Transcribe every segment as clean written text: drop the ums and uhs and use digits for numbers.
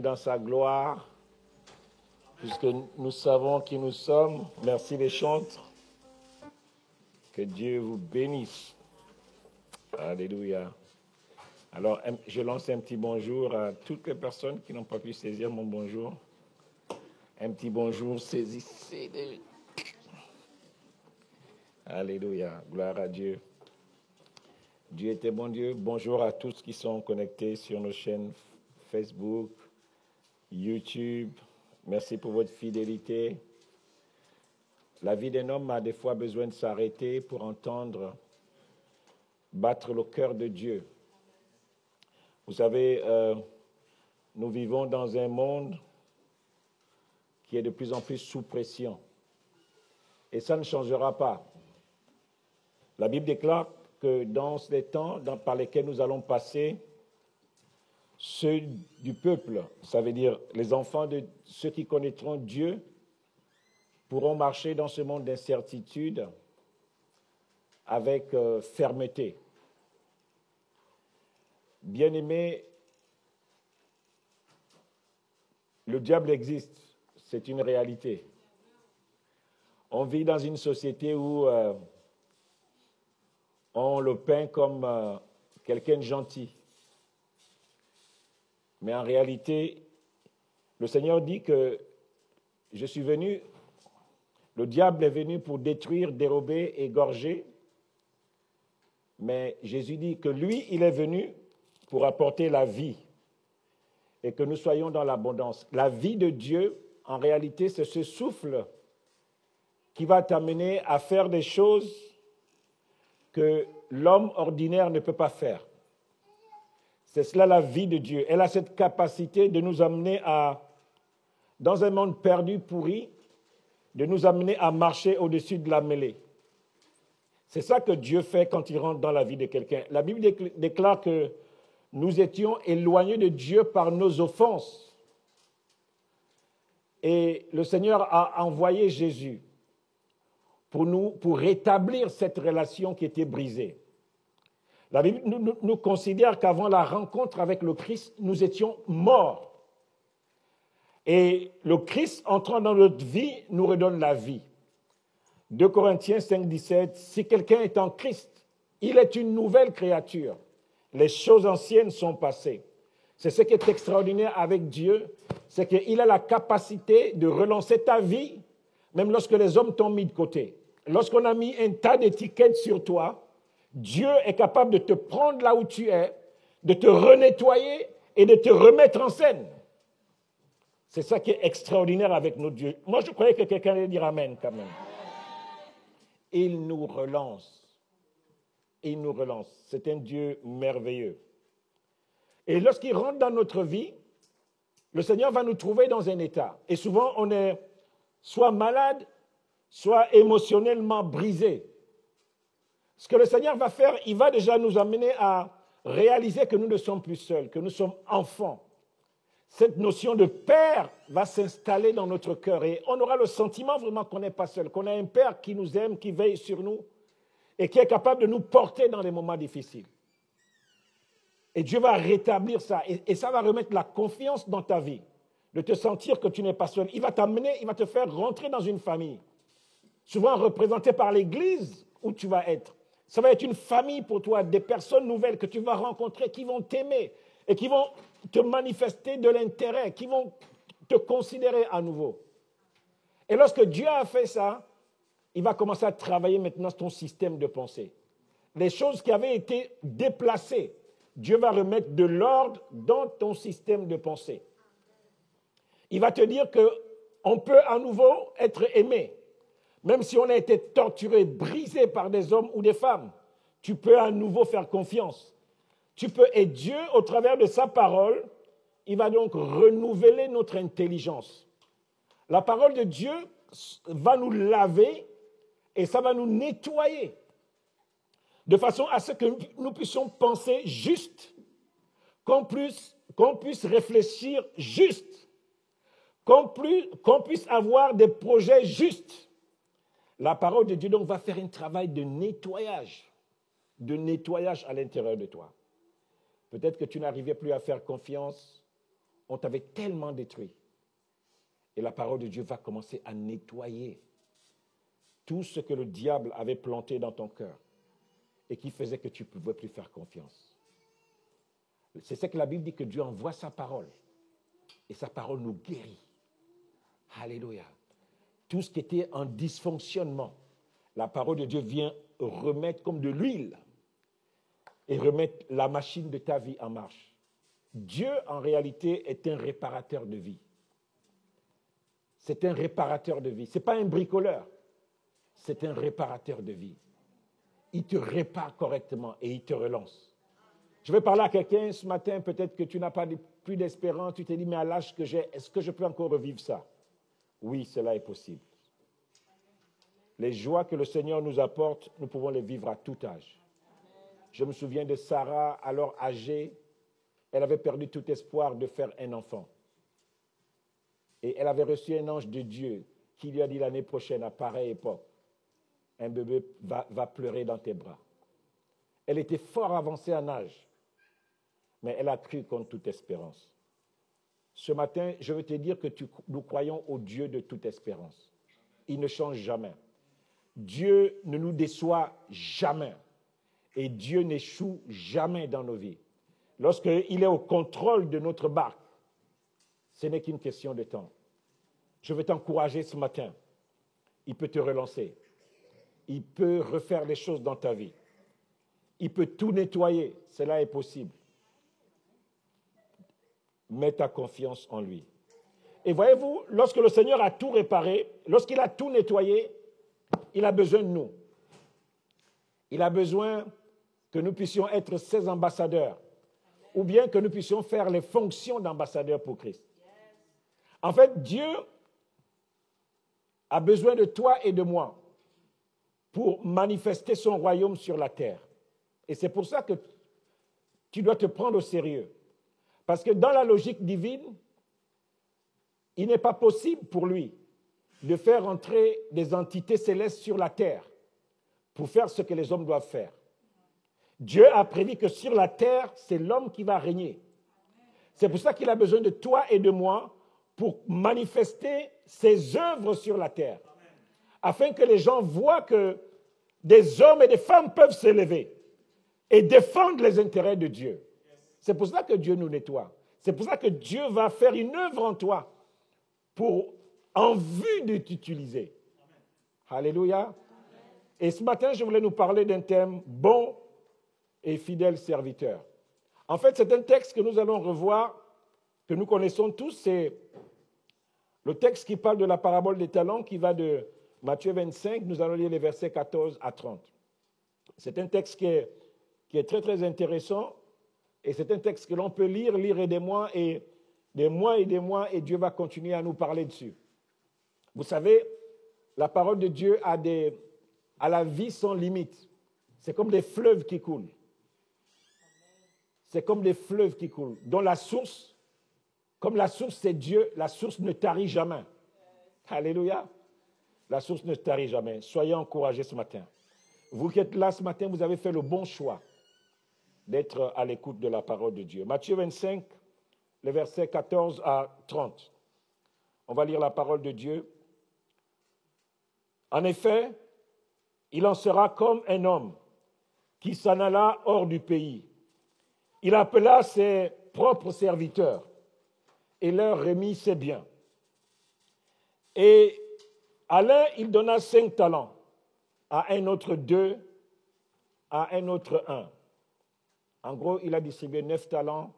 nous dans sa gloire, puisque nous savons qui nous sommes. Merci les chantres. Que Dieu vous bénisse. Alléluia. Alors, je lance un petit bonjour à toutes les personnes qui n'ont pas pu saisir mon bonjour. Un petit bonjour, saisissez. Alléluia. Gloire à Dieu. Dieu était bon Dieu. Bonjour à tous qui sont connectés sur nos chaînes Facebook, YouTube. Merci pour votre fidélité. La vie d'un homme a des fois besoin de s'arrêter pour entendre battre le cœur de Dieu. Vous savez, nous vivons dans un monde qui est de plus en plus sous pression. Et ça ne changera pas. La Bible déclare que dans les temps par lesquels nous allons passer, ceux du peuple, ça veut dire les enfants de ceux qui connaîtront Dieu, pourront marcher dans ce monde d'incertitude avec fermeté. Bien-aimés, le diable existe, c'est une réalité. On vit dans une société où on le peint comme quelqu'un de gentil. Mais en réalité, le Seigneur dit que je suis venu, le diable est venu pour détruire, dérober, égorger. Mais Jésus dit que lui, il est venu pour apporter la vie et que nous soyons dans l'abondance. La vie de Dieu, en réalité, c'est ce souffle qui va t'amener à faire des choses que l'homme ordinaire ne peut pas faire. C'est cela la vie de Dieu. Elle a cette capacité de nous amener dans un monde perdu, pourri, de nous amener à marcher au-dessus de la mêlée. C'est ça que Dieu fait quand il rentre dans la vie de quelqu'un. La Bible déclare que nous étions éloignés de Dieu par nos offenses. Et le Seigneur a envoyé Jésus pour rétablir cette relation qui était brisée. La Bible nous considère qu'avant la rencontre avec le Christ, nous étions morts. Et le Christ, entrant dans notre vie, nous redonne la vie. 2 Corinthiens 5, 17, si quelqu'un est en Christ, il est une nouvelle créature. Les choses anciennes sont passées. C'est ce qui est extraordinaire avec Dieu, c'est qu'il a la capacité de relancer ta vie, même lorsque les hommes t'ont mis de côté. Lorsqu'on a mis un tas d'étiquettes sur toi, Dieu est capable de te prendre là où tu es, de te renettoyer et de te remettre en scène. C'est ça qui est extraordinaire avec notre Dieu. Moi, je croyais que quelqu'un allait dire Amen quand même. Il nous relance. Il nous relance. C'est un Dieu merveilleux. Et lorsqu'il rentre dans notre vie, le Seigneur va nous trouver dans un état. Et souvent, on est soit malade, soit émotionnellement brisé. Ce que le Seigneur va faire, il va déjà nous amener à réaliser que nous ne sommes plus seuls, que nous sommes enfants. Cette notion de père va s'installer dans notre cœur et on aura le sentiment vraiment qu'on n'est pas seul, qu'on a un père qui nous aime, qui veille sur nous et qui est capable de nous porter dans les moments difficiles. Et Dieu va rétablir ça et ça va remettre la confiance dans ta vie, de te sentir que tu n'es pas seul. Il va t'amener, il va te faire rentrer dans une famille, souvent représentée par l'Église où tu vas être. Ça va être une famille pour toi, des personnes nouvelles que tu vas rencontrer qui vont t'aimer et qui vont te manifester de l'intérêt, qui vont te considérer à nouveau. Et lorsque Dieu a fait ça, il va commencer à travailler maintenant ton système de pensée. Les choses qui avaient été déplacées, Dieu va remettre de l'ordre dans ton système de pensée. Il va te dire qu'on peut à nouveau être aimé. Même si on a été torturé, brisé par des hommes ou des femmes, tu peux à nouveau faire confiance. Et Dieu, au travers de sa parole, il va donc renouveler notre intelligence. La parole de Dieu va nous laver et ça va nous nettoyer de façon à ce que nous puissions penser juste, qu'on puisse réfléchir juste, qu'on puisse avoir des projets justes. La parole de Dieu donc va faire un travail de nettoyage à l'intérieur de toi. Peut-être que tu n'arrivais plus à faire confiance On t'avait tellement détruit. Et la parole de Dieu va commencer à nettoyer tout ce que le diable avait planté dans ton cœur et qui faisait que tu ne pouvais plus faire confiance. C'est ce que la Bible dit, que Dieu envoie sa parole. Et sa parole nous guérit. Alléluia. Tout ce qui était en dysfonctionnement, la parole de Dieu vient remettre comme de l'huile et remettre la machine de ta vie en marche. Dieu, en réalité, est un réparateur de vie. C'est un réparateur de vie. Ce n'est pas un bricoleur. C'est un réparateur de vie. Il te répare correctement et il te relance. Je vais parler à quelqu'un ce matin, peut-être que tu n'as pas plus d'espérance, tu t'es dit, mais à l'âge que j'ai, est-ce que je peux encore revivre ça? Oui, cela est possible. Les joies que le Seigneur nous apporte, nous pouvons les vivre à tout âge. Je me souviens de Sarah, alors âgée, elle avait perdu tout espoir de faire un enfant. Et elle avait reçu un ange de Dieu qui lui a dit l'année prochaine, à pareille époque, un bébé va pleurer dans tes bras. Elle était fort avancée en âge, mais elle a cru contre toute espérance. Ce matin, je veux te dire que nous croyons au Dieu de toute espérance. Il ne change jamais. Dieu ne nous déçoit jamais. Et Dieu n'échoue jamais dans nos vies. Lorsqu'il est au contrôle de notre barque, ce n'est qu'une question de temps. Je veux t'encourager ce matin. Il peut te relancer. Il peut refaire des choses dans ta vie. Il peut tout nettoyer. Cela est possible. Mets ta confiance en lui. Et voyez-vous, lorsque le Seigneur a tout réparé, lorsqu'il a tout nettoyé, il a besoin de nous. Il a besoin que nous puissions être ses ambassadeurs, ou bien que nous puissions faire les fonctions d'ambassadeurs pour Christ. En fait, Dieu a besoin de toi et de moi pour manifester son royaume sur la terre. Et c'est pour ça que tu dois te prendre au sérieux. Parce que dans la logique divine, il n'est pas possible pour lui de faire entrer des entités célestes sur la terre pour faire ce que les hommes doivent faire. Dieu a prévu que sur la terre, c'est l'homme qui va régner. C'est pour ça qu'il a besoin de toi et de moi pour manifester ses œuvres sur la terre, afin que les gens voient que des hommes et des femmes peuvent s'élever et défendre les intérêts de Dieu. C'est pour ça que Dieu nous nettoie. C'est pour ça que Dieu va faire une œuvre en toi en vue de t'utiliser. Alléluia. Et ce matin, je voulais nous parler d'un thème, bon et fidèle serviteur. En fait, c'est un texte que nous allons revoir, que nous connaissons tous, c'est le texte qui parle de la parabole des talents qui va de Matthieu 25, nous allons lire les versets 14 à 30. C'est un texte qui est très, très intéressant et c'est un texte que l'on peut lire et des mois, et Dieu va continuer à nous parler dessus. Vous savez, la parole de Dieu a la vie sans limite. C'est comme des fleuves qui coulent. C'est comme des fleuves qui coulent, dont la source, comme la source c'est Dieu, la source ne tarit jamais. Alléluia. La source ne tarit jamais. Soyez encouragés ce matin. Vous qui êtes là ce matin, vous avez fait le bon choix d'être à l'écoute de la parole de Dieu. Matthieu 25, les versets 14 à 30. On va lire la parole de Dieu. En effet, il en sera comme un homme qui s'en alla hors du pays. Il appela ses propres serviteurs et leur remit ses biens. Et à l'un, il donna 5 talents, à un autre 2, à un autre 1. En gros, il a distribué 9 talents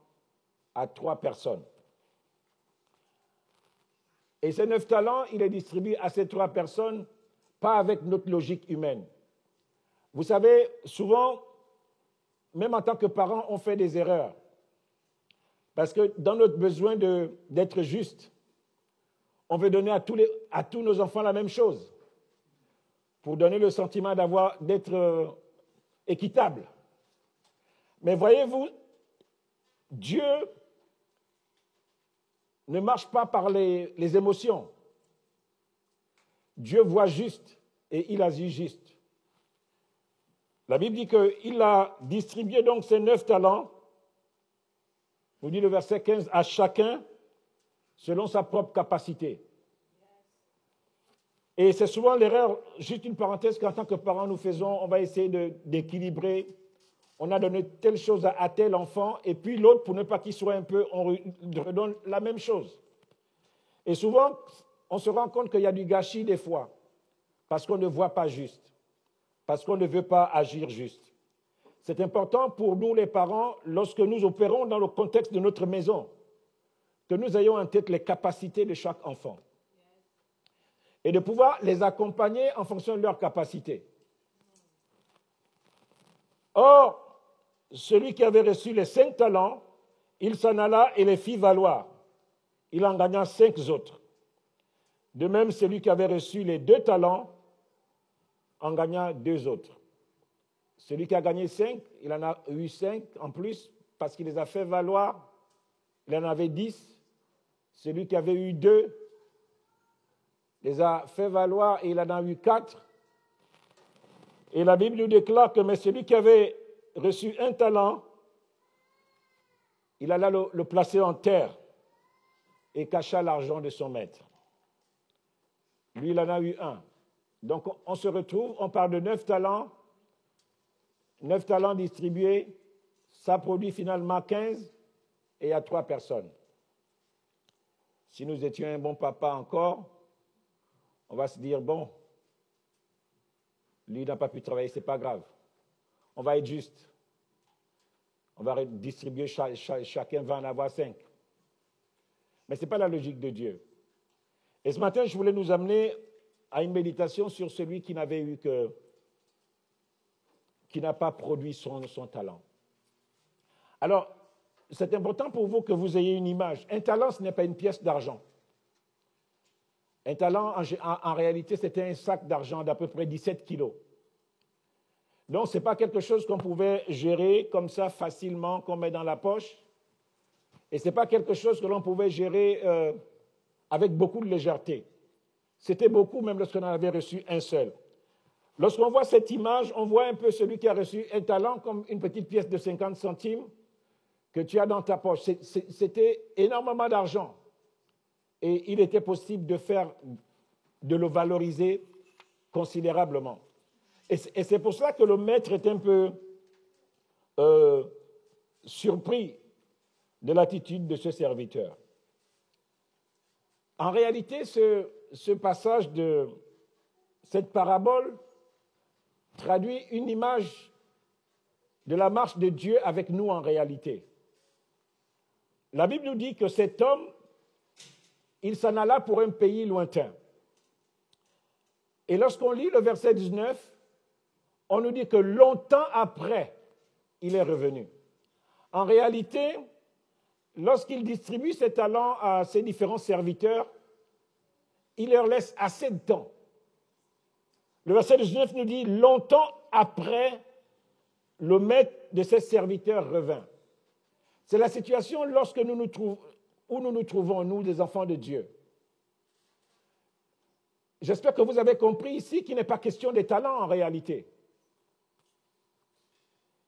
à 3 personnes. Et ces 9 talents, il les distribue à ces 3 personnes, pas avec notre logique humaine. Vous savez, souvent, même en tant que parents, on fait des erreurs. Parce que dans notre besoin d'être juste, on veut donner à tous nos enfants la même chose, pour donner le sentiment d'être équitable. Mais voyez-vous, Dieu ne marche pas par les émotions. Dieu voit juste et il agit juste. La Bible dit qu'il a distribué donc ses 9 talents, nous dit le verset 15, à chacun selon sa propre capacité. Et c'est souvent l'erreur, juste une parenthèse, qu'en tant que parents nous faisons, on va essayer d'équilibrer. On a donné telle chose à tel enfant, et puis l'autre, pour ne pas qu'il soit un peu, on redonne la même chose. Et souvent, on se rend compte qu'il y a du gâchis des fois, parce qu'on ne voit pas juste, parce qu'on ne veut pas agir juste. C'est important pour nous, les parents, lorsque nous opérons dans le contexte de notre maison, que nous ayons en tête les capacités de chaque enfant et de pouvoir les accompagner en fonction de leurs capacités. Or, celui qui avait reçu les 5 talents, il s'en alla et les fit valoir. Il en gagna 5 autres. De même, celui qui avait reçu les 2 talents en gagna 2 autres. Celui qui a gagné 5, il en a eu 5 en plus parce qu'il les a fait valoir. Il en avait 10. Celui qui avait eu 2 les a fait valoir et il en a eu 4. Et la Bible nous déclare que mais celui qui avait reçu 1 talent, il alla le placer en terre et cacha l'argent de son maître. Lui, il en a eu 1. Donc, on se retrouve, on parle de 9 talents. 9 talents distribués, ça produit finalement 15 et il y a 3 personnes. Si nous étions un bon papa encore, on va se dire, bon, lui n'a pas pu travailler, ce n'est pas grave. On va être juste. On va distribuer, chacun va en avoir 5. Mais ce n'est pas la logique de Dieu. Et ce matin, je voulais nous amener à une méditation sur celui qui n'avait eu qui n'a pas produit son talent. Alors, c'est important pour vous que vous ayez une image. Un talent, ce n'est pas une pièce d'argent. Un talent, en réalité, c'était un sac d'argent d'à peu près 17 kilos. Donc, ce n'est pas quelque chose qu'on pouvait gérer comme ça facilement, qu'on met dans la poche. Et ce n'est pas quelque chose que l'on pouvait gérer avec beaucoup de légèreté. C'était beaucoup, même lorsqu'on en avait reçu un seul. Lorsqu'on voit cette image, on voit un peu celui qui a reçu un talent comme une petite pièce de 50 centimes que tu as dans ta poche. C'était énormément d'argent. Et il était possible de le valoriser considérablement. Et c'est pour cela que le maître est un peu surpris de l'attitude de ce serviteur. En réalité, ce passage de cette parabole traduit une image de la marche de Dieu avec nous en réalité. La Bible nous dit que cet homme, il s'en alla pour un pays lointain. Et lorsqu'on lit le verset 19, on nous dit que longtemps après, il est revenu. En réalité, lorsqu'il distribue ses talents à ses différents serviteurs, il leur laisse assez de temps. Le verset 19 nous dit « Longtemps après, le maître de ses serviteurs revint ». C'est la situation lorsque où nous nous trouvons, nous, des enfants de Dieu. J'espère que vous avez compris ici qu'il n'est pas question des talents en réalité.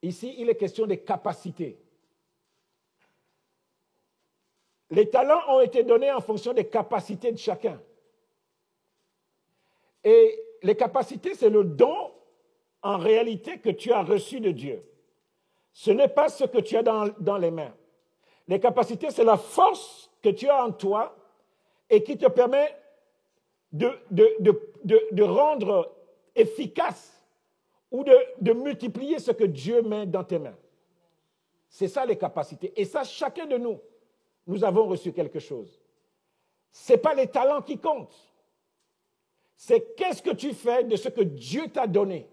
Ici, il est question des capacités. Les talents ont été donnés en fonction des capacités de chacun. Et les capacités, c'est le don en réalité que tu as reçu de Dieu. Ce n'est pas ce que tu as dans les mains. Les capacités, c'est la force que tu as en toi et qui te permet de rendre efficace ou de multiplier ce que Dieu met dans tes mains. C'est ça les capacités. Et ça, chacun de nous, nous avons reçu quelque chose. Ce n'est pas les talents qui comptent. C'est qu'est-ce que tu fais de ce que Dieu t'a donné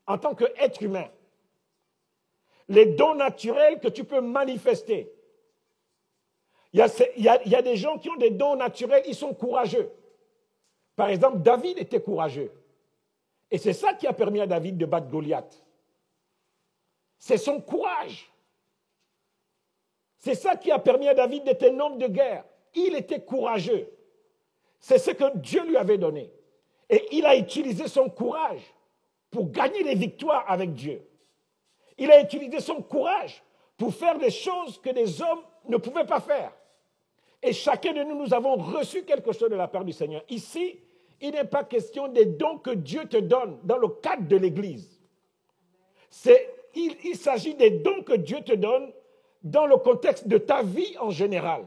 en tant qu'être humain. Les dons naturels que tu peux manifester. Il y a des gens qui ont des dons naturels, ils sont courageux. Par exemple, David était courageux. Et c'est ça qui a permis à David de battre Goliath. C'est son courage. C'est ça qui a permis à David d'être un homme de guerre. Il était courageux. C'est ce que Dieu lui avait donné. Et il a utilisé son courage pour gagner des victoires avec Dieu. Il a utilisé son courage pour faire des choses que des hommes ne pouvaient pas faire. Et chacun de nous, nous avons reçu quelque chose de la part du Seigneur. Ici, il n'est pas question des dons que Dieu te donne dans le cadre de l'Église. Il s'agit des dons que Dieu te donne dans le contexte de ta vie en général.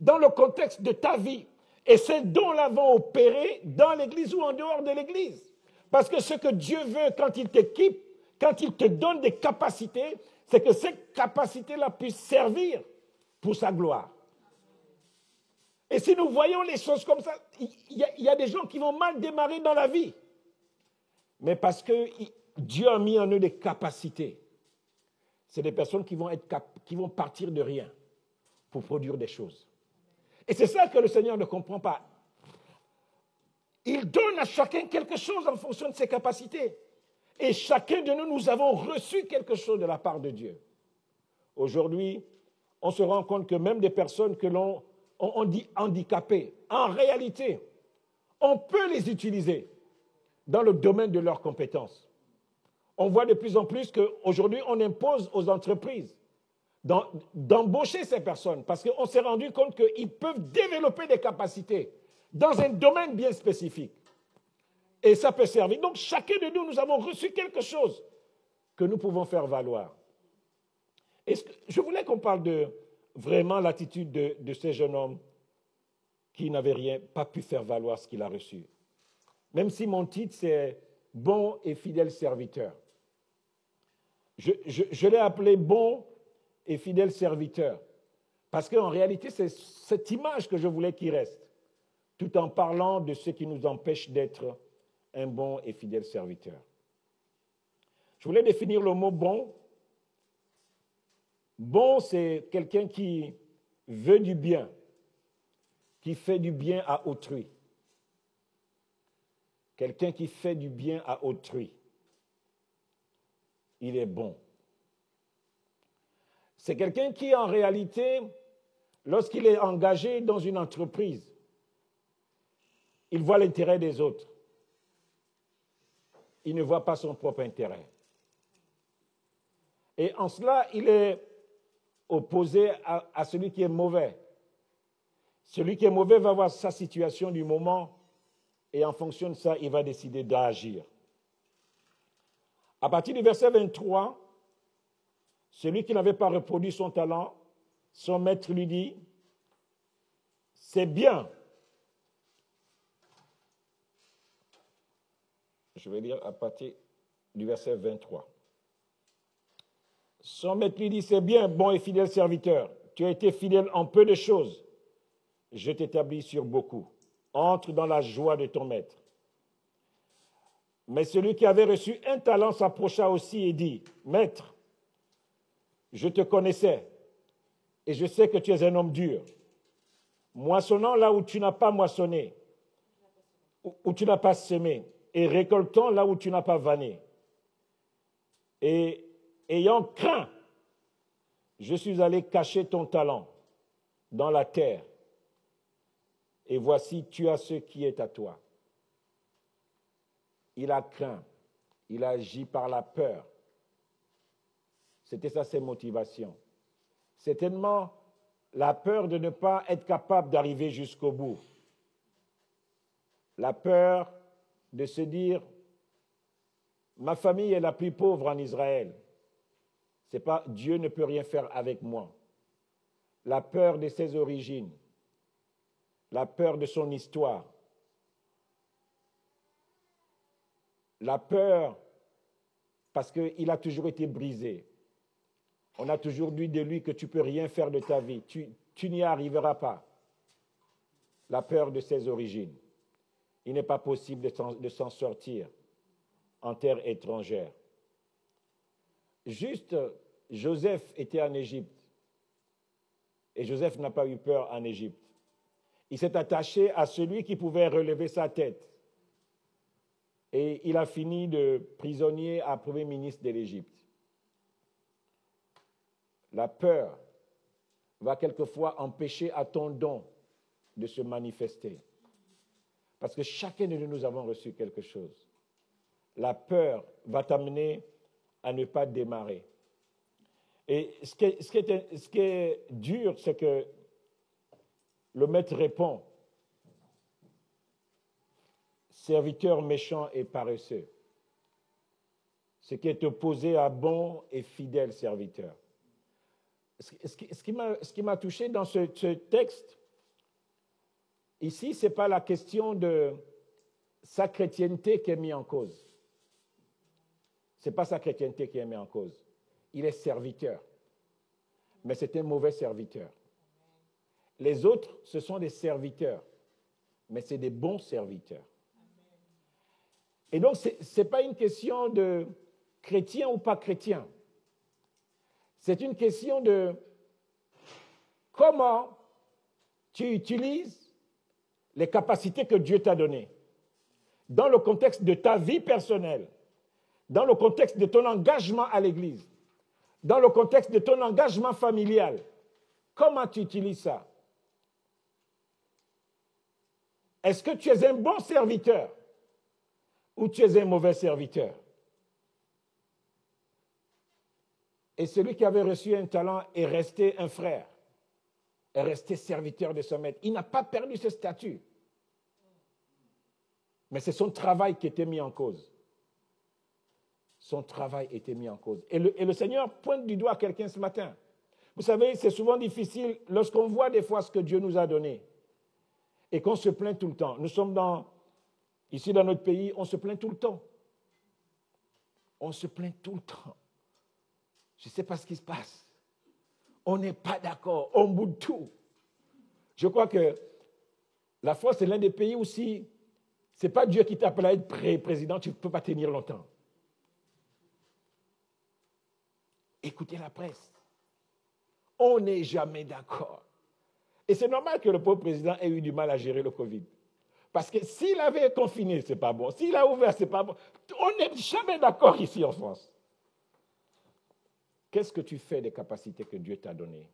Dans le contexte de ta vie. Et ces dons-là vont opérer dans l'Église ou en dehors de l'Église. Parce que ce que Dieu veut quand il t'équipe, quand il te donne des capacités, c'est que ces capacités-là puissent servir pour sa gloire. Et si nous voyons les choses comme ça, il y a des gens qui vont mal démarrer dans la vie. Mais parce que Dieu a mis en eux des capacités. C'est des personnes qui vont partir de rien pour produire des choses. Et c'est ça que le Seigneur ne comprend pas. Il donne à chacun quelque chose en fonction de ses capacités. Et chacun de nous, nous avons reçu quelque chose de la part de Dieu. Aujourd'hui, on se rend compte que même des personnes que l'on dit handicapées, en réalité, on peut les utiliser dans le domaine de leurs compétences. On voit de plus en plus qu'aujourd'hui, on impose aux entreprises d'embaucher ces personnes parce qu'on s'est rendu compte qu'ils peuvent développer des capacités dans un domaine bien spécifique. Et ça peut servir. Donc, chacun de nous, nous avons reçu quelque chose que nous pouvons faire valoir. Je voulais qu'on parle de vraiment l'attitude de ces jeunes hommes qui n'avaient pas pu faire valoir ce qu'il a reçu. Même si mon titre, c'est « Bon et fidèle serviteur ». Je l'ai appelé « Bon et fidèle serviteur » parce qu'en réalité, c'est cette image que je voulais qu'il reste, tout en parlant de ce qui nous empêche d'être un bon et fidèle serviteur. Je voulais définir le mot « bon ». Bon, c'est quelqu'un qui veut du bien, qui fait du bien à autrui. Quelqu'un qui fait du bien à autrui. Il est bon. C'est quelqu'un qui, en réalité, lorsqu'il est engagé dans une entreprise, il voit l'intérêt des autres. Il ne voit pas son propre intérêt. Et en cela, il est opposé à celui qui est mauvais. Celui qui est mauvais va voir sa situation du moment et en fonction de ça, il va décider d'agir. À partir du verset 23, celui qui n'avait pas reproduit son talent, son maître lui dit, « C'est bien. » Je vais lire à partir du verset 23. Son maître lui dit, « C'est bien, bon et fidèle serviteur. Tu as été fidèle en peu de choses. Je t'établis sur beaucoup. Entre dans la joie de ton maître. » Mais celui qui avait reçu un talent s'approcha aussi et dit, « Maître, je te connaissais et je sais que tu es un homme dur, moissonnant là où tu n'as pas moissonné, où tu n'as pas semé, et récoltant là où tu n'as pas vanné. Et ayant craint, je suis allé cacher ton talent dans la terre, et voici, tu as ce qui est à toi. » Il a craint, il a agi par la peur. C'était ça ses motivations. Certainement, la peur de ne pas être capable d'arriver jusqu'au bout. La peur de se dire, ma famille est la plus pauvre en Israël. C'est pas, Dieu ne peut rien faire avec moi. La peur de ses origines, la peur de son histoire, la peur parce qu'il a toujours été brisé. On a toujours dit de lui que tu ne peux rien faire de ta vie, tu n'y arriveras pas. La peur de ses origines. Il n'est pas possible de s'en sortir en terre étrangère. Juste, Joseph était en Égypte. Et Joseph n'a pas eu peur en Égypte. Il s'est attaché à celui qui pouvait relever sa tête. Et il a fini de prisonnier à premier ministre de l'Égypte. La peur va quelquefois empêcher à ton don de se manifester. Parce que chacun de nous avons reçu quelque chose. La peur va t'amener à ne pas démarrer. Et ce qui est dur, c'est que le maître répond, serviteur méchant et paresseux, ce qui est opposé à bon et fidèle serviteur. Ce qui m'a touché dans ce texte, ici, ce n'est pas la question de sa chrétienté qui est mise en cause. Ce n'est pas sa chrétienté qui est mise en cause. Il est serviteur, mais c'est un mauvais serviteur. Les autres, ce sont des serviteurs, mais c'est des bons serviteurs. Et donc, ce n'est pas une question de chrétien ou pas chrétien. C'est une question de comment tu utilises les capacités que Dieu t'a données dans le contexte de ta vie personnelle, dans le contexte de ton engagement à l'Église, dans le contexte de ton engagement familial. Comment tu utilises ça? Est-ce que tu es un bon serviteur ou tu es un mauvais serviteur? Et celui qui avait reçu un talent est resté un frère, est resté serviteur de son maître. Il n'a pas perdu ce statut. Mais c'est son travail qui était mis en cause. Son travail était mis en cause. Et le Seigneur pointe du doigt quelqu'un ce matin. Vous savez, c'est souvent difficile lorsqu'on voit des fois ce que Dieu nous a donné et qu'on se plaint tout le temps. Nous sommes ici dans notre pays, on se plaint tout le temps. On se plaint tout le temps. Je ne sais pas ce qui se passe. On n'est pas d'accord, on boude tout. Je crois que la France est l'un des pays où si ce n'est pas Dieu qui t'appelle à être président, tu ne peux pas tenir longtemps. Écoutez la presse. On n'est jamais d'accord. Et c'est normal que le pauvre président ait eu du mal à gérer le Covid. Parce que s'il avait confiné, ce n'est pas bon. S'il a ouvert, ce n'est pas bon. On n'est jamais d'accord ici en France. Qu'est-ce que tu fais des capacités que Dieu t'a données?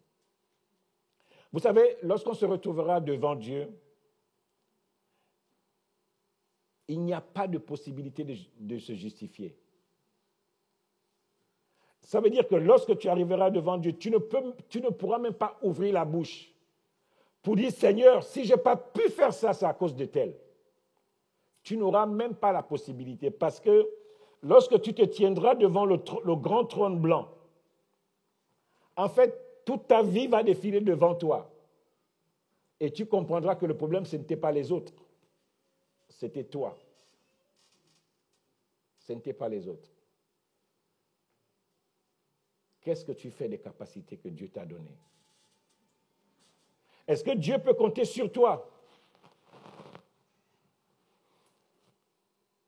Vous savez, lorsqu'on se retrouvera devant Dieu, il n'y a pas de possibilité de se justifier. Ça veut dire que lorsque tu arriveras devant Dieu, tu ne pourras même pas ouvrir la bouche pour dire, Seigneur, si je n'ai pas pu faire ça, c'est à cause de tel. Tu n'auras même pas la possibilité parce que lorsque tu te tiendras devant le grand trône blanc, en fait, toute ta vie va défiler devant toi. Et tu comprendras que le problème, ce n'était pas les autres. C'était toi. Ce n'était pas les autres. Qu'est-ce que tu fais des capacités que Dieu t'a données? Est-ce que Dieu peut compter sur toi?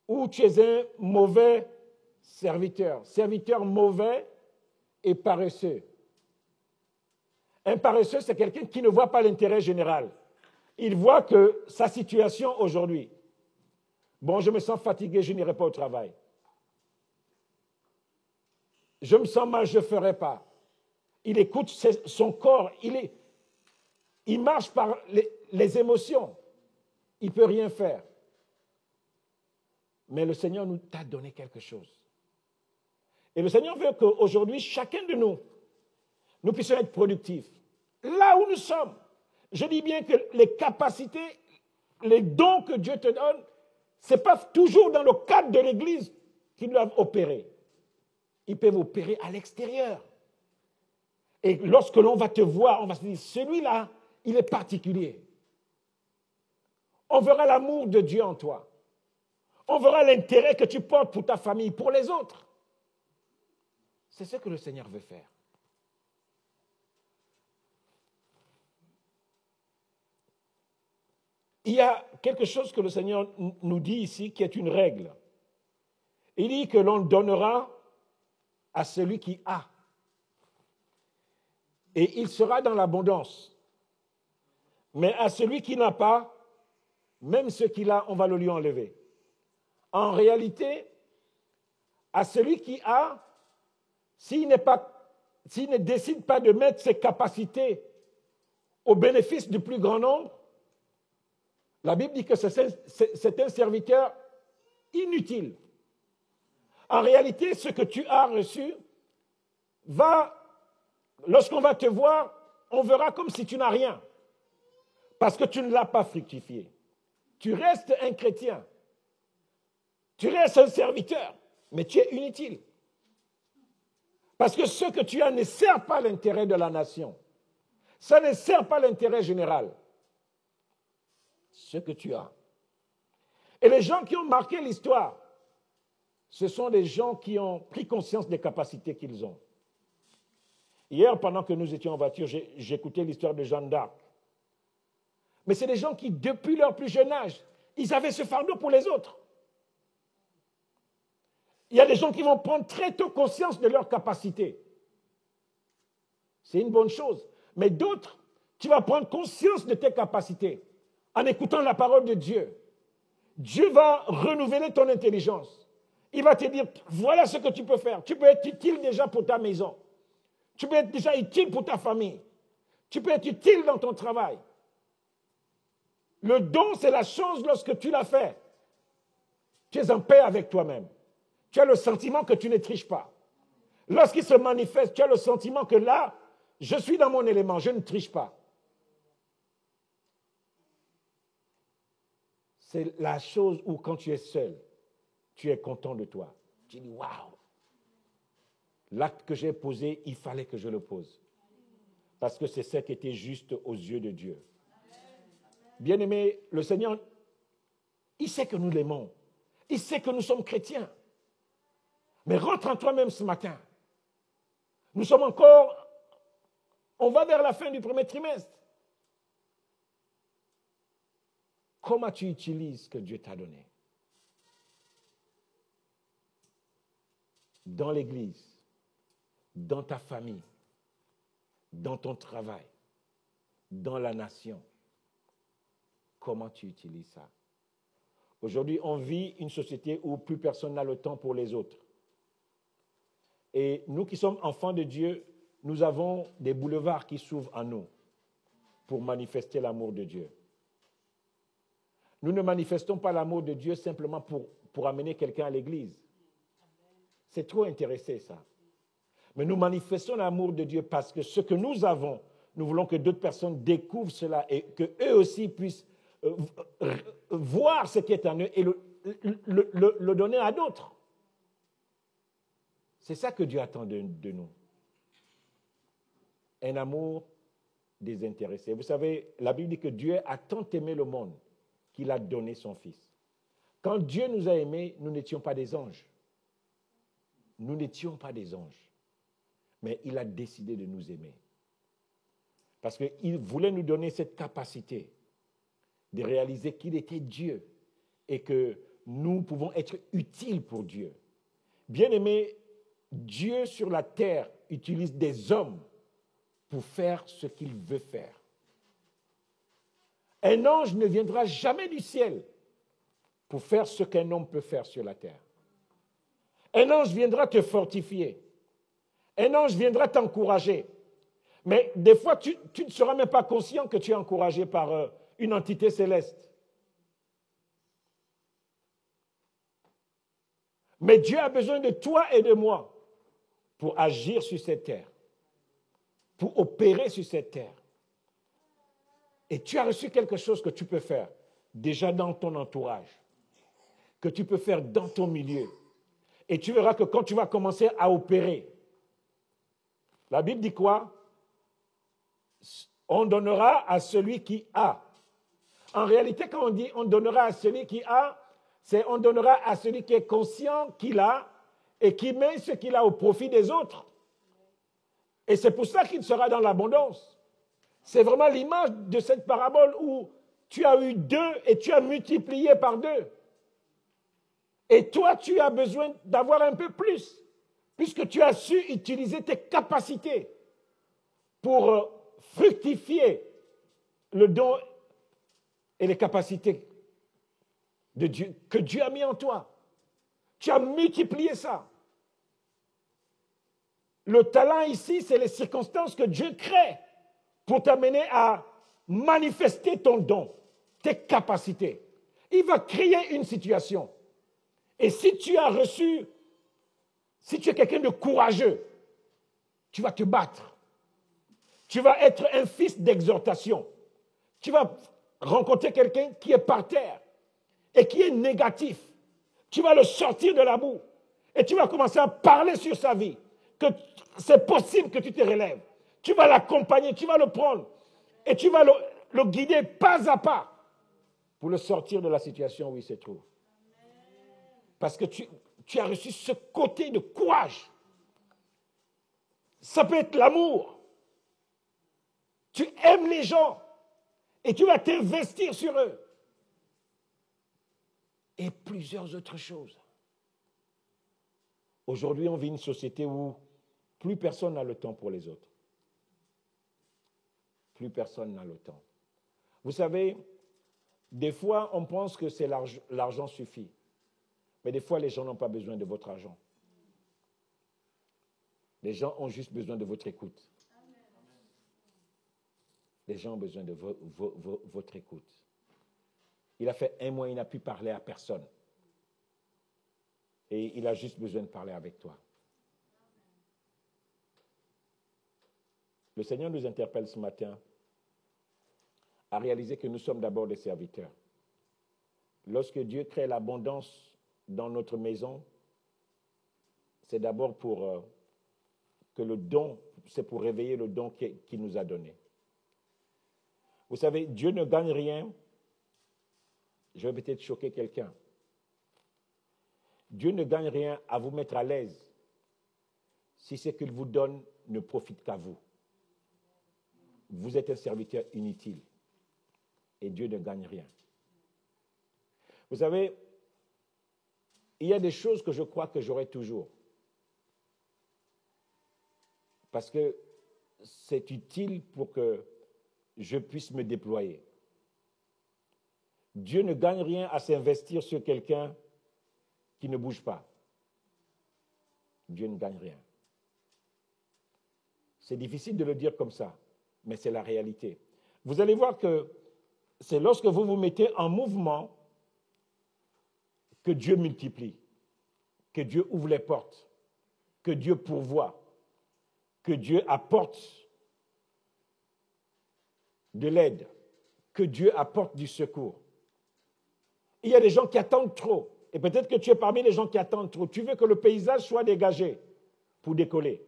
Ou tu es un mauvais serviteur mauvais et paresseux? Un paresseux, c'est quelqu'un qui ne voit pas l'intérêt général. Il voit que sa situation aujourd'hui, bon, je me sens fatigué, je n'irai pas au travail. Je me sens mal, je ne ferai pas. Il écoute son corps, il marche par les émotions. Il ne peut rien faire. Mais le Seigneur nous a donné quelque chose. Et le Seigneur veut qu'aujourd'hui, chacun de nous puissions être productifs. Là où nous sommes, je dis bien que les capacités, les dons que Dieu te donne, ce n'est pas toujours dans le cadre de l'Église qu'ils doivent opérer. Ils peuvent opérer à l'extérieur. Et lorsque l'on va te voir, on va se dire, celui-là, il est particulier. On verra l'amour de Dieu en toi. On verra l'intérêt que tu portes pour ta famille, pour les autres. C'est ce que le Seigneur veut faire. Il y a quelque chose que le Seigneur nous dit ici qui est une règle. Il dit que l'on donnera à celui qui a. Et il sera dans l'abondance. Mais à celui qui n'a pas, même ce qu'il a, on va le lui enlever. En réalité, à celui qui a, s'il ne décide pas de mettre ses capacités au bénéfice du plus grand nombre, la Bible dit que c'est un serviteur inutile. En réalité, ce que tu as reçu lorsqu'on va te voir, on verra comme si tu n'as rien. parce que tu ne l'as pas fructifié. Tu restes un chrétien. Tu restes un serviteur, mais tu es inutile. Parce que ce que tu as ne sert pas l'intérêt de la nation. Ça ne sert pas l'intérêt général. Ce que tu as. Et les gens qui ont marqué l'histoire, ce sont des gens qui ont pris conscience des capacités qu'ils ont. Hier, pendant que nous étions en voiture, j'écoutais l'histoire de Jeanne d'Arc. Mais c'est des gens qui, depuis leur plus jeune âge, ils avaient ce fardeau pour les autres. Il y a des gens qui vont prendre très tôt conscience de leurs capacités. C'est une bonne chose. Mais d'autres, tu vas prendre conscience de tes capacités en écoutant la parole de Dieu. Dieu va renouveler ton intelligence. Il va te dire, voilà ce que tu peux faire. Tu peux être utile déjà pour ta maison. Tu peux être déjà utile pour ta famille. Tu peux être utile dans ton travail. Le don, c'est la chose lorsque tu l'as fait. Tu es en paix avec toi-même. Tu as le sentiment que tu ne triches pas. Lorsqu'il se manifeste, tu as le sentiment que là, je suis dans mon élément, je ne triche pas. C'est la chose où quand tu es seul, tu es content de toi. Tu dis, waouh, l'acte que j'ai posé, il fallait que je le pose. Parce que c'est ça qui était juste aux yeux de Dieu. Bien-aimé, le Seigneur, il sait que nous l'aimons. Il sait que nous sommes chrétiens. Mais rentre en toi-même ce matin. Nous sommes encore, on va vers la fin du premier trimestre. Comment tu utilises ce que Dieu t'a donné? Dans l'église, dans ta famille, dans ton travail, dans la nation. Comment tu utilises ça? Aujourd'hui, on vit une société où plus personne n'a le temps pour les autres. Et nous qui sommes enfants de Dieu, nous avons des boulevards qui s'ouvrent en nous pour manifester l'amour de Dieu. Nous ne manifestons pas l'amour de Dieu simplement pour amener quelqu'un à l'église. C'est trop intéressé, ça. Mais nous manifestons l'amour de Dieu parce que ce que nous avons, nous voulons que d'autres personnes découvrent cela et qu'eux aussi puissent voir ce qui est en eux et le donner à d'autres. C'est ça que Dieu attend de nous. Un amour désintéressé. Vous savez, la Bible dit que Dieu a tant aimé le monde qu'il a donné son Fils. Quand Dieu nous a aimés, nous n'étions pas des anges. Nous n'étions pas des anges. Mais il a décidé de nous aimer. Parce qu'il voulait nous donner cette capacité de réaliser qu'il était Dieu et que nous pouvons être utiles pour Dieu. Bien-aimés, Dieu sur la terre utilise des hommes pour faire ce qu'il veut faire. Un ange ne viendra jamais du ciel pour faire ce qu'un homme peut faire sur la terre. Un ange viendra te fortifier. Un ange viendra t'encourager. Mais des fois, tu ne seras même pas conscient que tu es encouragé par une entité céleste. Mais Dieu a besoin de toi et de moi pour agir sur cette terre, pour opérer sur cette terre. Et tu as reçu quelque chose que tu peux faire déjà dans ton entourage, que tu peux faire dans ton milieu. Et tu verras que quand tu vas commencer à opérer, la Bible dit quoi? On donnera à celui qui a. En réalité, quand on dit on donnera à celui qui a, c'est on donnera à celui qui est conscient qu'il a et qui met ce qu'il a au profit des autres. Et c'est pour ça qu'il sera dans l'abondance. C'est vraiment l'image de cette parabole où tu as eu 2 et tu as multiplié par 2. Et toi, tu as besoin d'avoir un peu plus, puisque tu as su utiliser tes capacités pour fructifier le don et les capacités de Dieu, que Dieu a mis en toi. Tu as multiplié ça. Le talent ici, c'est les circonstances que Dieu crée pour t'amener à manifester ton don, tes capacités. Il va créer une situation. Et si tu as reçu, si tu es quelqu'un de courageux, tu vas te battre. Tu vas être un fils d'exhortation. Tu vas rencontrer quelqu'un qui est par terre et qui est négatif. Tu vas le sortir de la boue et tu vas commencer à parler sur sa vie, que c'est possible que tu te relèves. Tu vas l'accompagner, tu vas le prendre et tu vas le guider pas à pas pour le sortir de la situation où il se trouve. Parce que tu as reçu ce côté de courage. Ça peut être l'amour. Tu aimes les gens et tu vas t'investir sur eux. Et plusieurs autres choses. Aujourd'hui, on vit une société où plus personne n'a le temps pour les autres. Plus personne n'a le temps. Vous savez, des fois, on pense que c'est l'argent suffit. Mais des fois, les gens n'ont pas besoin de votre argent. Les gens ont juste besoin de votre écoute. Les gens ont besoin de votre écoute. Il a fait 1 mois, il n'a pu parler à personne. Et il a juste besoin de parler avec toi. Le Seigneur nous interpelle ce matin à réaliser que nous sommes d'abord des serviteurs. Lorsque Dieu crée l'abondance dans notre maison, c'est d'abord pour que le don, c'est pour réveiller le don qu'il nous a donné. Vous savez, Dieu ne gagne rien. Je vais peut-être choquer quelqu'un. Dieu ne gagne rien à vous mettre à l'aise si ce qu'il vous donne ne profite qu'à vous. Vous êtes un serviteur inutile et Dieu ne gagne rien. Vous savez, il y a des choses que je crois que j'aurai toujours. Parce que c'est utile pour que je puisse me déployer. Dieu ne gagne rien à s'investir sur quelqu'un qui ne bouge pas. Dieu ne gagne rien. C'est difficile de le dire comme ça, mais c'est la réalité. Vous allez voir que c'est lorsque vous vous mettez en mouvement que Dieu multiplie, que Dieu ouvre les portes, que Dieu pourvoit, que Dieu apporte de l'aide, que Dieu apporte du secours. Il y a des gens qui attendent trop. Et peut-être que tu es parmi les gens qui attendent trop. Tu veux que le paysage soit dégagé pour décoller.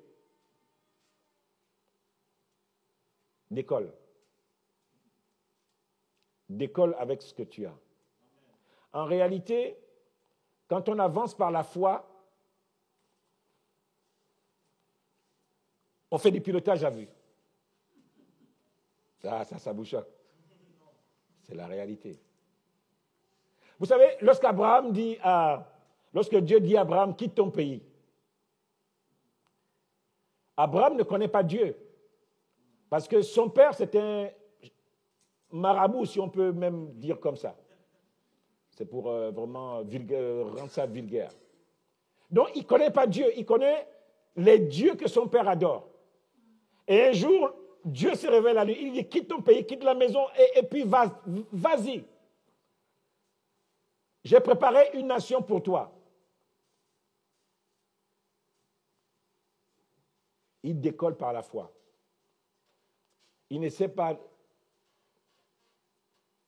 Décolle. Décolle avec ce que tu as. En réalité, quand on avance par la foi, on fait du pilotage à vue. Ça vous choque. C'est la réalité. Vous savez, lorsque Dieu dit à Abraham, quitte ton pays, Abraham ne connaît pas Dieu. Parce que son père, c'était un marabout, si on peut même dire comme ça. C'est pour vraiment rendre ça vulgaire. Donc, il ne connaît pas Dieu, il connaît les dieux que son père adore. Et un jour, Dieu se révèle à lui, il dit, quitte ton pays, quitte la maison, et puis vas-y. J'ai préparé une nation pour toi. Il décolle par la foi. Il ne sait pas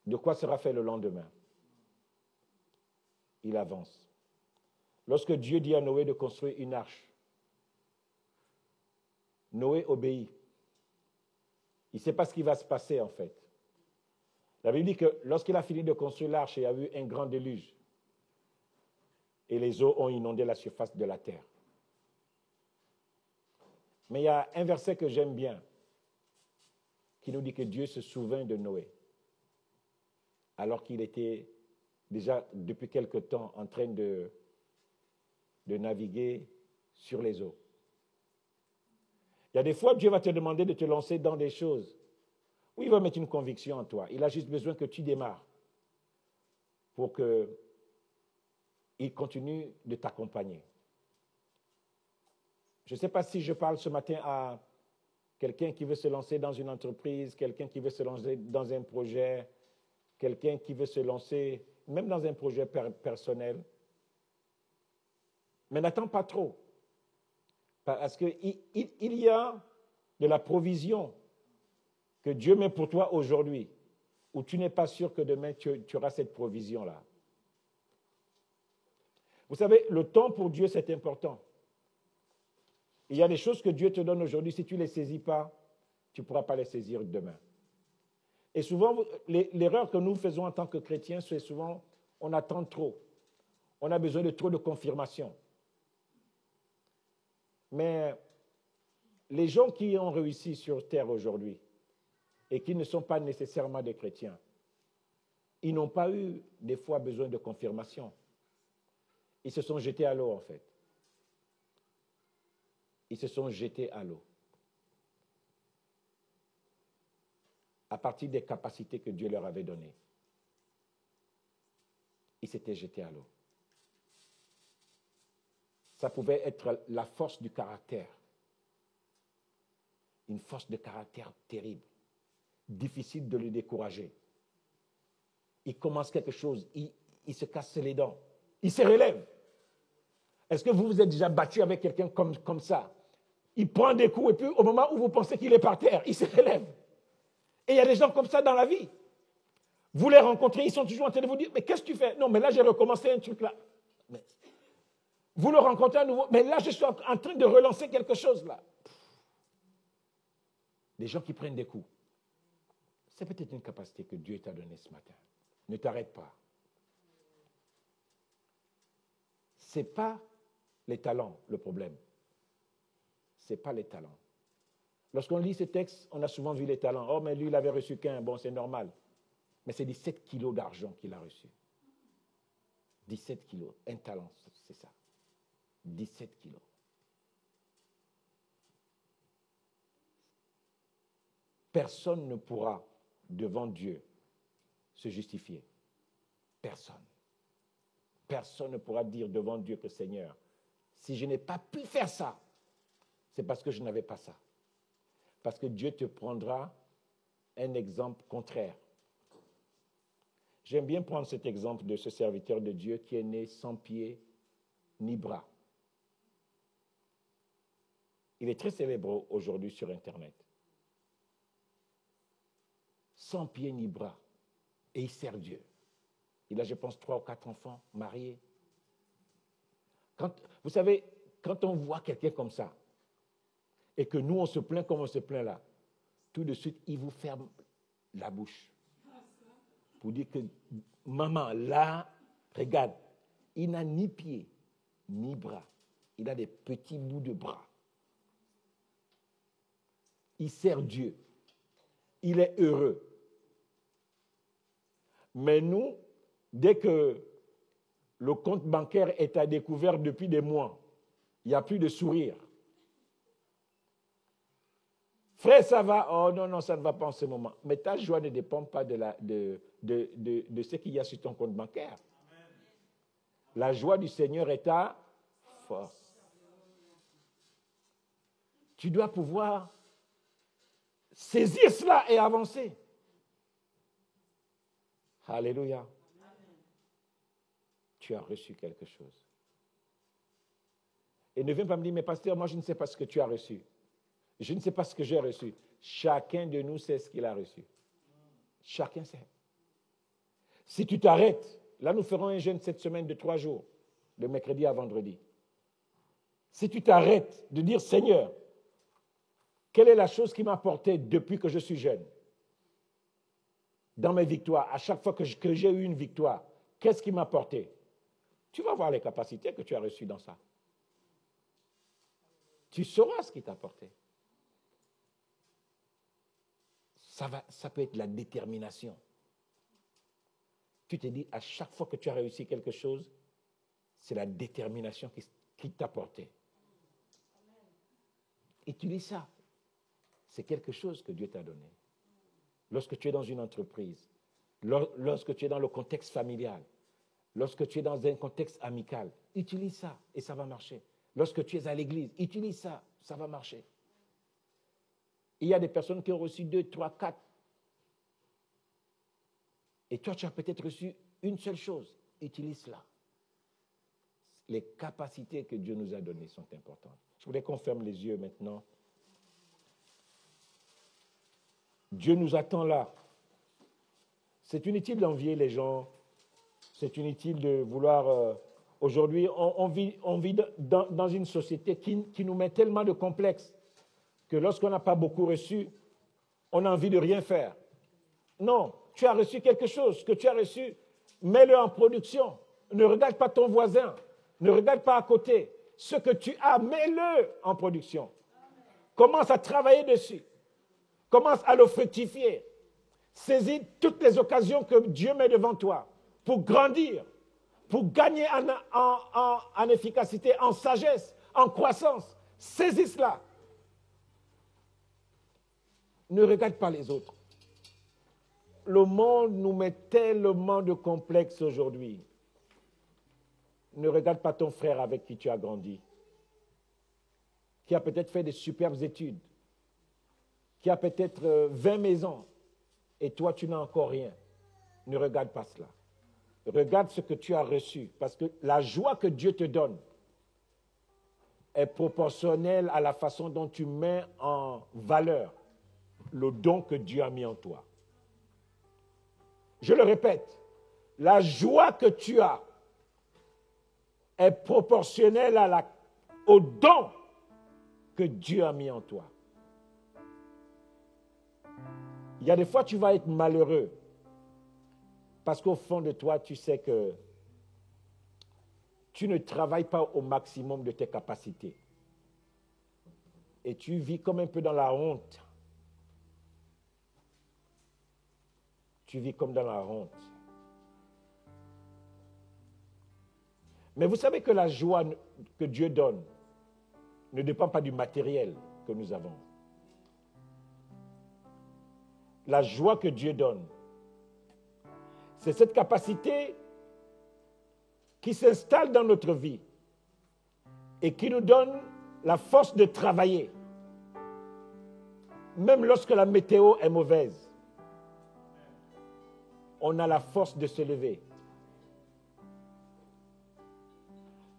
de quoi sera fait le lendemain. Il avance. Lorsque Dieu dit à Noé de construire une arche, Noé obéit. Il ne sait pas ce qui va se passer en fait. La Bible dit que lorsqu'il a fini de construire l'arche, il y a eu un grand déluge. Et les eaux ont inondé la surface de la terre. Mais il y a un verset que j'aime bien, qui nous dit que Dieu se souvint de Noé, alors qu'il était déjà depuis quelque temps en train de naviguer sur les eaux. Il y a des fois, Dieu va te demander de te lancer dans des choses où il va mettre une conviction en toi. Il a juste besoin que tu démarres pour qu'il continue de t'accompagner. Je ne sais pas si je parle ce matin à quelqu'un qui veut se lancer dans une entreprise, quelqu'un qui veut se lancer dans un projet, quelqu'un qui veut se lancer même dans un projet personnel. Mais n'attends pas trop. Parce qu'il y a de la provision que Dieu met pour toi aujourd'hui. où tu n'es pas sûr que demain tu auras cette provision-là. Vous savez, le temps pour Dieu, c'est important. Il y a des choses que Dieu te donne aujourd'hui, si tu ne les saisis pas, tu ne pourras pas les saisir demain. Et souvent, l'erreur que nous faisons en tant que chrétiens, c'est souvent, on attend trop. On a besoin de trop de confirmation. Mais les gens qui ont réussi sur terre aujourd'hui et qui ne sont pas nécessairement des chrétiens, ils n'ont pas eu des fois besoin de confirmation. Ils se sont jetés à l'eau, en fait. Ils se sont jetés à l'eau. À partir des capacités que Dieu leur avait données. Ils s'étaient jetés à l'eau. Ça pouvait être la force du caractère. Une force de caractère terrible. Difficile de le décourager. Il commence quelque chose, il se casse les dents. Il se relève. Est-ce que vous vous êtes déjà battu avec quelqu'un comme ça? Il prend des coups et puis au moment où vous pensez qu'il est par terre, il se relève. Et il y a des gens comme ça dans la vie. Vous les rencontrez, ils sont toujours en train de vous dire, mais qu'est-ce que tu fais? Non, mais là j'ai recommencé un truc là. Mais vous le rencontrez à nouveau, mais là je suis en train de relancer quelque chose là. Des gens qui prennent des coups. C'est peut-être une capacité que Dieu t'a donnée ce matin. Ne t'arrête pas. Ce n'est pas les talents le problème. Ce n'est pas les talents. Lorsqu'on lit ces textes, on a souvent vu les talents. Oh, mais lui, il avait reçu qu'un. Bon, c'est normal. Mais c'est 17 kilos d'argent qu'il a reçu. 17 kilos. Un talent, c'est ça. 17 kilos. Personne ne pourra, devant Dieu, se justifier. Personne. Personne ne pourra dire devant Dieu que Seigneur, si je n'ai pas pu faire ça, c'est parce que je n'avais pas ça. Parce que Dieu te prendra un exemple contraire. J'aime bien prendre cet exemple de ce serviteur de Dieu qui est né sans pieds ni bras. Il est très célèbre aujourd'hui sur Internet. Sans pieds ni bras. Et il sert Dieu. Il a, je pense, 3 ou 4 enfants mariés. Vous savez, quand on voit quelqu'un comme ça, et que nous, on se plaint comme on se plaint là, tout de suite, il vous ferme la bouche. Pour dire que, maman, là, regarde, il n'a ni pied, ni bras. Il a des petits bouts de bras. Il sert Dieu. Il est heureux. Mais nous, dès que le compte bancaire est à découvert depuis des mois, il n'y a plus de sourire. Frère, ça va? Oh non, non, ça ne va pas en ce moment. Mais ta joie ne dépend pas de ce qu'il y a sur ton compte bancaire. La joie du Seigneur est ta force. Tu dois pouvoir saisir cela et avancer. Alléluia. Tu as reçu quelque chose. Et ne viens pas me dire, mais pasteur, moi je ne sais pas ce que tu as reçu. Je ne sais pas ce que j'ai reçu. Chacun de nous sait ce qu'il a reçu. Chacun sait. Si tu t'arrêtes, là nous ferons un jeûne cette semaine de 3 jours, de mercredi à vendredi. Si tu t'arrêtes de dire, Seigneur, quelle est la chose qui m'a apporté depuis que je suis jeune? Dans mes victoires, à chaque fois que j'ai eu une victoire, qu'est-ce qui m'a apporté? Tu vas voir les capacités que tu as reçues dans ça. Tu sauras ce qui t'a apporté. Ça peut être la détermination. Tu te dis, à chaque fois que tu as réussi quelque chose, c'est la détermination qui t'a apporté. Utilise ça. C'est quelque chose que Dieu t'a donné. Lorsque tu es dans une entreprise, lorsque tu es dans le contexte familial, lorsque tu es dans un contexte amical, utilise ça et ça va marcher. Lorsque tu es à l'église, utilise ça, ça va marcher. Il y a des personnes qui ont reçu 2, 3, 4. Et toi, tu as peut-être reçu une seule chose. Utilise cela. Les capacités que Dieu nous a données sont importantes. Je voudrais qu'on ferme les yeux maintenant. Dieu nous attend là. C'est inutile d'envier les gens. C'est inutile de vouloir... Aujourd'hui, on vit dans une société qui nous met tellement de complexes que lorsqu'on n'a pas beaucoup reçu, on a envie de rien faire. Non, tu as reçu quelque chose. Ce que tu as reçu, mets-le en production. Ne regarde pas ton voisin. Ne regarde pas à côté. Ce que tu as, mets-le en production. Commence à travailler dessus. Commence à le fructifier. Saisis toutes les occasions que Dieu met devant toi pour grandir, pour gagner en efficacité, en sagesse, en croissance. Saisis cela. Ne regarde pas les autres. Le monde nous met tellement de complexes aujourd'hui. Ne regarde pas ton frère avec qui tu as grandi, qui a peut-être fait des superbes études, qui a peut-être 20 maisons, et toi, tu n'as encore rien. Ne regarde pas cela. Regarde ce que tu as reçu, parce que la joie que Dieu te donne est proportionnelle à la façon dont tu mets en valeur le don que Dieu a mis en toi. Je le répète, la joie que tu as est proportionnelle au don que Dieu a mis en toi. Il y a des fois, tu vas être malheureux parce qu'au fond de toi, tu sais que tu ne travailles pas au maximum de tes capacités. Et tu vis comme un peu dans la honte. Tu vis comme dans la honte. Mais vous savez que la joie que Dieu donne ne dépend pas du matériel que nous avons. La joie que Dieu donne, c'est cette capacité qui s'installe dans notre vie et qui nous donne la force de travailler, même lorsque la météo est mauvaise. On a la force de se lever.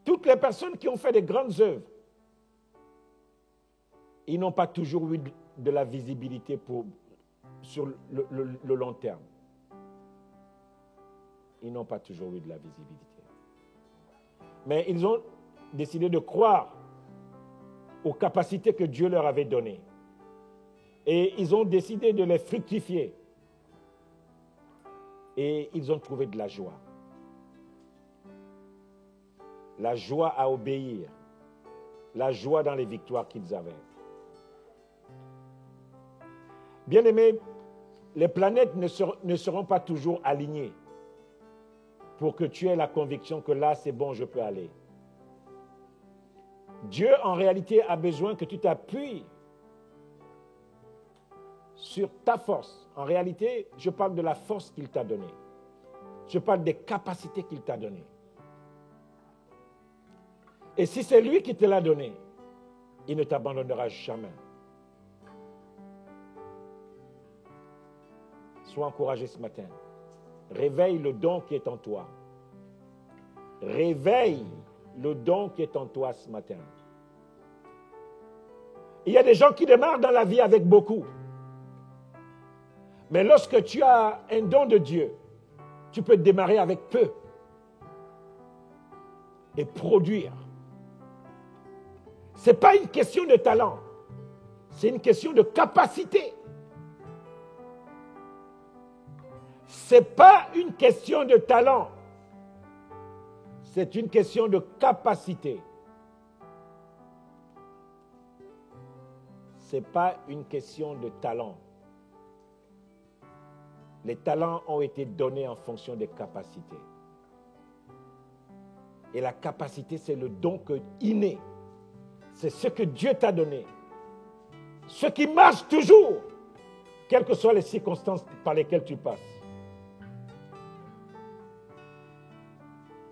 Toutes les personnes qui ont fait des grandes œuvres, ils n'ont pas toujours eu de la visibilité sur le long terme. Ils n'ont pas toujours eu de la visibilité. Mais ils ont décidé de croire aux capacités que Dieu leur avait données. Et ils ont décidé de les fructifier. Et ils ont trouvé de la joie. La joie à obéir. La joie dans les victoires qu'ils avaient. Bien-aimés, les planètes ne seront pas toujours alignées pour que tu aies la conviction que là, c'est bon, je peux aller. Dieu, en réalité, a besoin que tu t'appuies sur ta force. En réalité, je parle de la force qu'il t'a donnée. Je parle des capacités qu'il t'a données. Et si c'est lui qui te l'a donné, il ne t'abandonnera jamais. Sois encouragé ce matin. Réveille le don qui est en toi. Réveille le don qui est en toi ce matin. Il y a des gens qui démarrent dans la vie avec beaucoup. Mais lorsque tu as un don de Dieu, tu peux démarrer avec peu et produire. Ce n'est pas une question de talent, c'est une question de capacité. Ce n'est pas une question de talent, c'est une question de capacité. Ce n'est pas une question de talent. Les talents ont été donnés en fonction des capacités. Et la capacité, c'est le don inné. C'est ce que Dieu t'a donné. Ce qui marche toujours, quelles que soient les circonstances par lesquelles tu passes.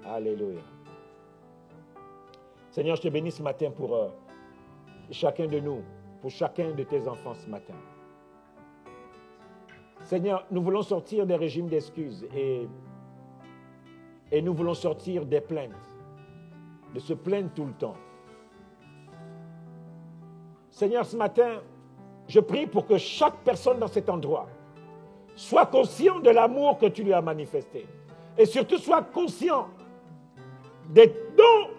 Alléluia. Seigneur, je te bénis ce matin pour chacun de nous, pour chacun de tes enfants ce matin. Seigneur, nous voulons sortir des régimes d'excuses et nous voulons sortir des plaintes, de se plaindre tout le temps. Seigneur, ce matin, je prie pour que chaque personne dans cet endroit Sois conscient de l'amour que tu lui as manifesté. Et surtout, sois conscient des dons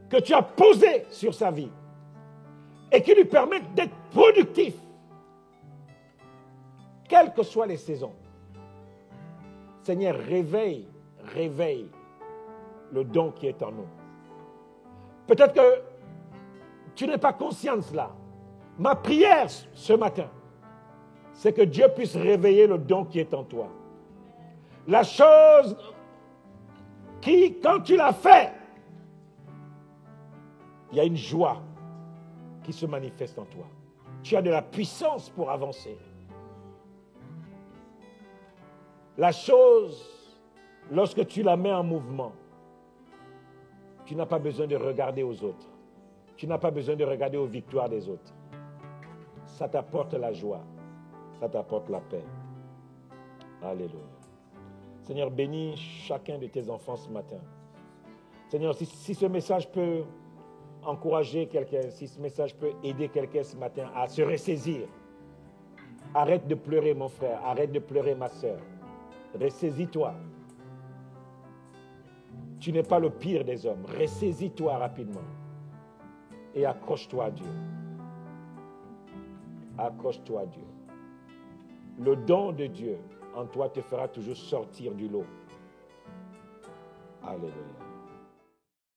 que tu as posés sur sa vie et qui lui permettent d'être productif, quelles que soient les saisons. Seigneur, réveille le don qui est en nous. Peut-être que tu n'es pas conscient de cela. Ma prière ce matin, c'est que Dieu puisse réveiller le don qui est en toi. La chose qui, quand tu l'as fait, il y a une joie qui se manifeste en toi. Tu as de la puissance pour avancer. La chose, lorsque tu la mets en mouvement, tu n'as pas besoin de regarder aux autres. Tu n'as pas besoin de regarder aux victoires des autres. Ça t'apporte la joie. Ça t'apporte la paix. Alléluia. Seigneur, bénis chacun de tes enfants ce matin. Seigneur, si ce message peut encourager quelqu'un, si ce message peut aider quelqu'un ce matin à se ressaisir, arrête de pleurer mon frère, arrête de pleurer ma soeur. Ressaisis-toi. Tu n'es pas le pire des hommes. Ressaisis-toi rapidement. Et accroche-toi à Dieu. Accroche-toi à Dieu. Le don de Dieu en toi te fera toujours sortir du lot. Alléluia.